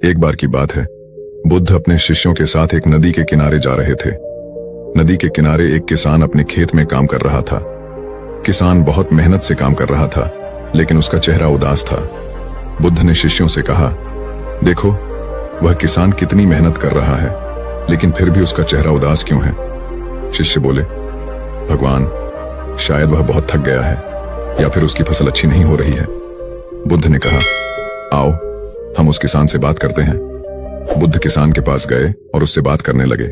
एक बार की बात है, बुद्ध अपने शिष्यों के साथ एक नदी के किनारे जा रहे थे। नदी के किनारे एक किसान अपने खेत में काम कर रहा था। किसान बहुत मेहनत से काम कर रहा था, लेकिन उसका चेहरा उदास था। बुद्ध ने शिष्यों से कहा, देखो, वह किसान कितनी मेहनत कर रहा है, लेकिन फिर भी उसका चेहरा उदास क्यों है? शिष्य बोले, भगवान, शायद वह बहुत थक गया है, या फिर उसकी फसल अच्छी नहीं हो रही है। बुद्ध ने कहा, आओ हम उस किसान से बात करते हैं। बुद्ध किसान के पास गए और उससे बात करने लगे।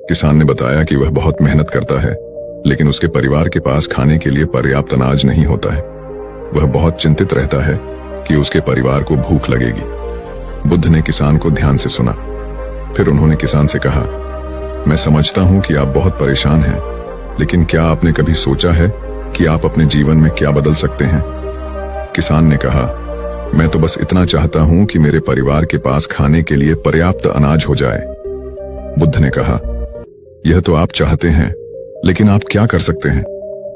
किसान ने बताया कि वह बहुत मेहनत करता है, लेकिन उसके परिवार के पास खाने के लिए पर्याप्त अनाज नहीं होता है। वह बहुत चिंतित रहता है कि उसके परिवार को भूख लगेगी। बुद्ध ने किसान को ध्यान से सुना। फिर उन्होंने किसान से कहा, मैं समझता हूं कि आप बहुत परेशान हैं, लेकिन क्या आपने कभी सोचा है कि आप अपने जीवन में क्या बदल सकते हैं? किसान ने कहा, मैं तो बस इतना चाहता हूं कि मेरे परिवार के पास खाने के लिए पर्याप्त अनाज हो जाए। बुद्ध ने कहा, यह तो आप चाहते हैं, लेकिन आप क्या कर सकते हैं?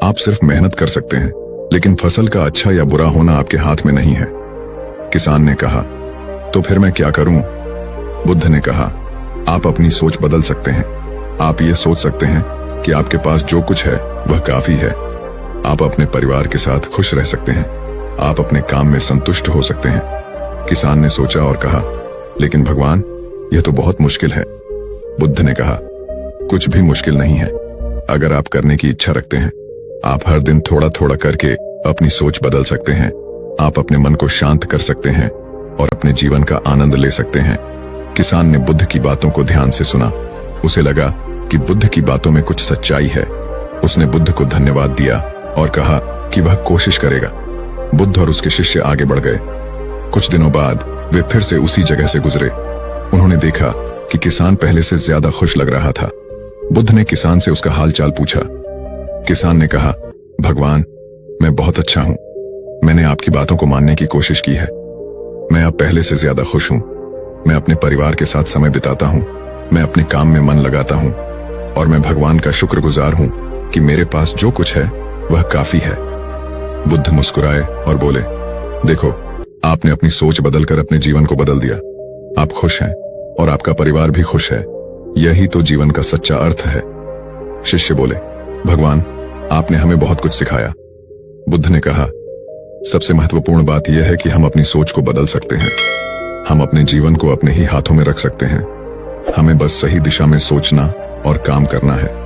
आप सिर्फ मेहनत कर सकते हैं, लेकिन फसल का अच्छा या बुरा होना आपके हाथ में नहीं है। किसान ने कहा, तो फिर मैं क्या करूं? बुद्ध ने कहा, आप अपनी सोच बदल सकते हैं। आप ये सोच सकते हैं कि आपके पास जो कुछ है वह काफी है। आप अपने परिवार के साथ खुश रह सकते हैं। आप अपने काम में संतुष्ट हो सकते हैं। किसान ने सोचा और कहा, लेकिन भगवान, यह तो बहुत मुश्किल है। बुद्ध ने कहा, कुछ भी मुश्किल नहीं है। अगर आप करने की इच्छा रखते हैं, आप हर दिन थोड़ा थोड़ा करके अपनी सोच बदल सकते हैं। आप अपने मन को शांत कर सकते हैं और अपने जीवन का आनंद ले सकते हैं। किसान ने बुद्ध की बातों को ध्यान से सुना। उसे लगा कि बुद्ध की बातों में कुछ सच्चाई है। उसने बुद्ध को धन्यवाद दिया और कहा कि वह कोशिश करेगा। बुद्ध और उसके शिष्य आगे बढ़ गए। कुछ दिनों बाद वे फिर से उसी जगह से गुजरे। उन्होंने देखा कि किसान पहले से ज्यादा खुश लग रहा था। बुद्ध ने किसान से उसका हालचाल पूछा। किसान ने कहा, भगवान, मैं बहुत अच्छा हूं। मैंने आपकी बातों को मानने की कोशिश की है। मैं अब पहले से ज्यादा खुश हूं। मैं अपने परिवार के साथ समय बिताता हूं। मैं अपने काम में मन लगाता हूं और मैं भगवान का शुक्रगुजार हूं कि मेरे पास जो कुछ है वह काफी है। बुद्ध मुस्कुराए और बोले, देखो, आपने अपनी सोच बदलकर अपने जीवन को बदल दिया। आप खुश हैं और आपका परिवार भी खुश है। यही तो जीवन का सच्चा अर्थ है। शिष्य बोले, भगवान, आपने हमें बहुत कुछ सिखाया। बुद्ध ने कहा, सबसे महत्वपूर्ण बात यह है कि हम अपनी सोच को बदल सकते हैं। हम अपने जीवन को अपने ही हाथों में रख सकते हैं। हमें बस सही दिशा में सोचना और काम करना है।